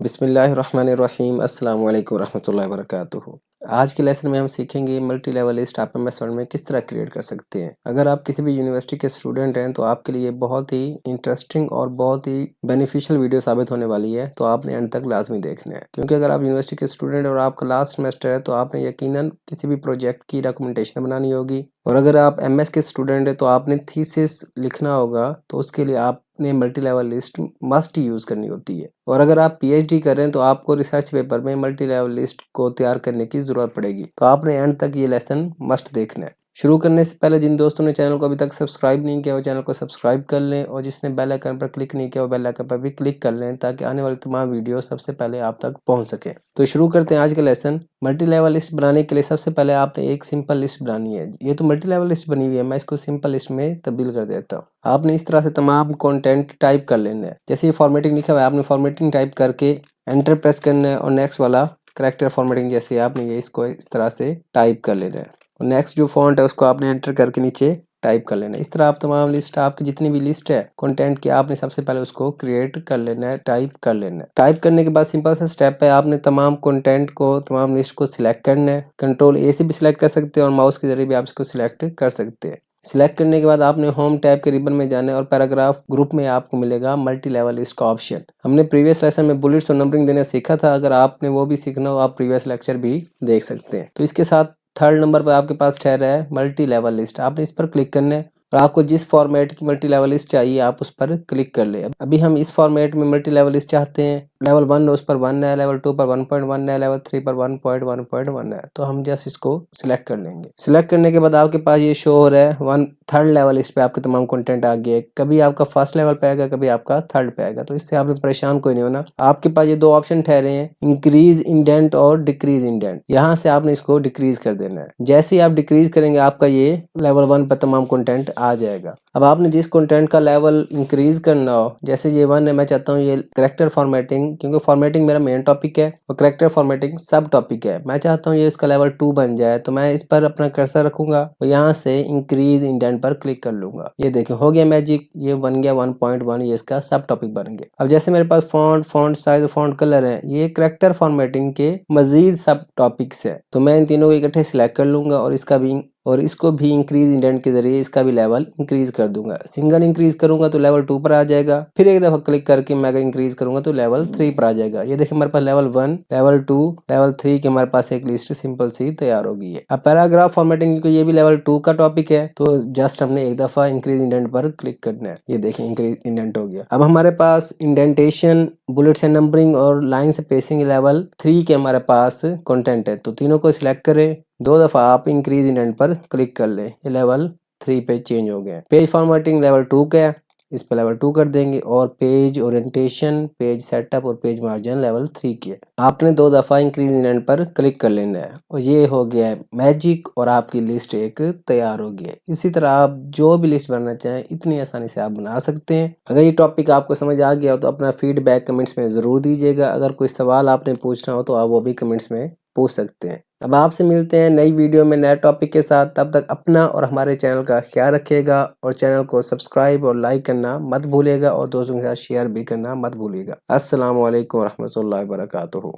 बिस्मिल्लाहिर्रहमानिर्रहीम अस्सलाम वालेकुम रहमतुल्लाहि व बरकातुहू। आज के लेसन में हम सीखेंगे मल्टी लेवल लिस्ट आप एमएस वर्ड में किस तरह क्रिएट कर सकते हैं। अगर आप किसी भी यूनिवर्सिटी के स्टूडेंट हैं तो आपके लिए बहुत ही इंटरेस्टिंग और बहुत ही बेनिफिशियल वीडियो साबित होने वाली है, तो आपने एंड तक लाजमी देखना है। क्योंकि अगर आप यूनिवर्सिटी के स्टूडेंट और आपका लास्ट सेमेस्टर है तो आपने यकीनन किसी भी प्रोजेक्ट की डॉक्यूमेंटेशन बनानी होगी, और अगर आप एमएस के स्टूडेंट है तो आपने थीसिस लिखना होगा, तो उसके लिए आपने multi level list must use करनी होती है। और अगर आप पीएचडी कर रहे हैं तो आपको रिसर्च पेपर में मल्टी लेवल लिस्ट को तैयार करने की ज़रूरत पड़ेगी, तो आपने एंड तक ये लेसन मस्ट देखना है। शुरू करने से पहले जिन दोस्तों ने चैनल को अभी तक सब्सक्राइब नहीं किया वो चैनल को सब्सक्राइब कर लें, और जिसने बेल आइकन पर क्लिक नहीं किया वो बेल आइकन पर भी क्लिक कर लें, ताकि आने वाली तमाम वीडियो सबसे पहले आप तक पहुंच सके। तो शुरू करते हैं आज का लेसन। मल्टी लेवल लिस्ट बनाने के लिए सबसे पहले आपने एक सिंपल लिस्ट बनानी है। ये तो मल्टी लेवल लिस्ट बनी हुई है, मैं इसको सिंपल लिस्ट में तब्दील कर देता हूँ। आपने इस तरह से तमाम कंटेंट टाइप कर लेना है। जैसे ये फॉर्मेटिंग लिखा हुआ है, आपने फॉर्मेटिंग टाइप करके एंटर प्रेस करना है, और नेक्स्ट वाला करेक्टर फॉर्मेटिंग जैसे आपने ये इसको इस तरह से टाइप कर लेना है, और नेक्स्ट जो फॉन्ट है उसको आपने एंटर करके नीचे टाइप कर लेना है। इस तरह आप तमाम लिस्ट, आपकी जितनी भी लिस्ट है कंटेंट की, आपने सबसे पहले उसको क्रिएट कर लेना है, टाइप कर लेना है। टाइप करने के बाद सिंपल सा स्टेप है, आपने तमाम कंटेंट को, तमाम लिस्ट को सिलेक्ट करना है। कंट्रोल ए से भी सिलेक्ट कर सकते हैं और माउस के जरिए भी आप इसको सिलेक्ट कर सकते हैं। सिलेक्ट करने के बाद आपने होम टैब के रिबन में जाना है, और पैराग्राफ ग्रुप में आपको मिलेगा मल्टी लेवल लिस्ट का ऑप्शन। हमने प्रीवियस लेसन में बुलेट्स और नंबरिंग देना सीखा था, अगर आपने वो भी सीखना हो आप प्रीवियस लेक्चर भी देख सकते हैं। तो इसके साथ थर्ड नंबर पर आपके पास ठहरा है मल्टी लेवल लिस्ट। आपने इस पर क्लिक करना है, और आपको जिस फॉर्मेट की मल्टी लेवल लिस्ट चाहिए आप उस पर क्लिक कर ले। अभी हम इस फॉर्मेट में मल्टी लेवल लिस्ट चाहते हैं। लेवल 1 उस पर 1 है, लेवल 2 पर 1.1 है, लेवल 3 पर 1.1.1 है, तो हम जस्ट इसको सिलेक्ट कर लेंगे। सिलेक्ट करने के बाद आपके पास ये शो हो रहा है थर्ड लेवल लिस्ट पे आपके तमाम कंटेंट आ गए। कभी आपका फर्स्ट लेवल पे आएगा, कभी आपका थर्ड पे आएगा, तो इससे आपने परेशान कोई नहीं होना। आपके पास ये दो ऑप्शन ठहरे हैं, इंक्रीज इंडेंट और डिक्रीज इंडेंट। यहाँ से आपने इसको डिक्रीज कर देना है। जैसे ही आप डिक्रीज करेंगे आपका ये लेवल 1 पर तमाम कंटेंट आ जाएगा। अब आपने जिस कंटेंट का लेवल इंक्रीज करना हो, जैसे ये 1 है, मैं चाहता हूँ ये करेक्टर फॉर्मेटिंग, क्योंकि फॉर्मेटिंग मेरा मेन टॉपिक है और करेक्टर फॉर्मेटिंग सब टॉपिक है, मैं चाहता हूँ ये इसका लेवल 2 बन जाए, तो मैं इस पर अपना कर्सर रखूंगा और यहाँ से इंक्रीज इंडेंट पर क्लिक कर लूंगा। ये देखिए हो गया मैजिक, ये बन गया 1.1, ये इसका सब टॉपिक बन गया। अब जैसे मेरे पास फॉन्ट साइज, फॉन्ट कलर है, ये करेक्टर फॉर्मेटिंग के मजीद सब टॉपिक्स है, तो मैं इन तीनों को इकट्ठे सिलेक्ट कर लूंगा और इसको भी इंक्रीज इंडेंट के जरिए इसका भी लेवल इंक्रीज कर दूंगा। सिंगल इंक्रीज करूंगा तो लेवल 2 पर आ जाएगा, फिर एक दफा क्लिक करके मैं अगर इंक्रीज करूंगा तो लेवल 3 पर आ जाएगा। ये देखिए हमारे पास लेवल 1, लेवल 2, लेवल 3 की हमारे पास एक लिस्ट सिंपल सी तैयार हो गई है। अब पैराग्राफ फॉर्मेटिंग को, ये भी लेवल 2 का टॉपिक है, तो जस्ट हमने एक दफा इंक्रीज इंडेंट पर क्लिक करना है। ये देखिए इंक्रीज इंडेंट हो गया। अब हमारे पास इंडेंटेशन, बुलेट्स एंड नंबरिंग और लाइन स्पेसिंग लेवल 3 के हमारे पास कंटेंट है, तो तीनों को सिलेक्ट करें। दो दफा आप इंक्रीज इंडेंट पर क्लिक कर लें, ये लेवल 3 पे चेंज हो गया। पेज फॉर्मेटिंग लेवल 2 का है, इस पर लेवल 2 कर देंगे, और पेज ओरिएंटेशन, पेज सेटअप और पेज मार्जिन लेवल 3 की है। आपने दो दफा इंक्रीज इंडेंट पर क्लिक कर लेना है, और ये हो गया है मैजिक, और आपकी लिस्ट एक तैयार हो गई है। इसी तरह आप जो भी लिस्ट बनाना चाहें इतनी आसानी से आप बना सकते हैं। अगर ये टॉपिक आपको समझ आ गया हो तो अपना फीडबैक कमेंट्स में जरूर दीजिएगा। अगर कोई सवाल आपने पूछना हो तो आप वो भी कमेंट्स में पूछ सकते हैं। अब आपसे मिलते हैं नई वीडियो में नए टॉपिक के साथ। तब तक अपना और हमारे चैनल का ख्याल रखिएगा, और चैनल को सब्सक्राइब और लाइक करना मत भूलिएगा, और दोस्तों के साथ शेयर भी करना मत भूलिएगा। अस्सलाम वालेकुम रहमतुल्लाहि व बरकातुहू।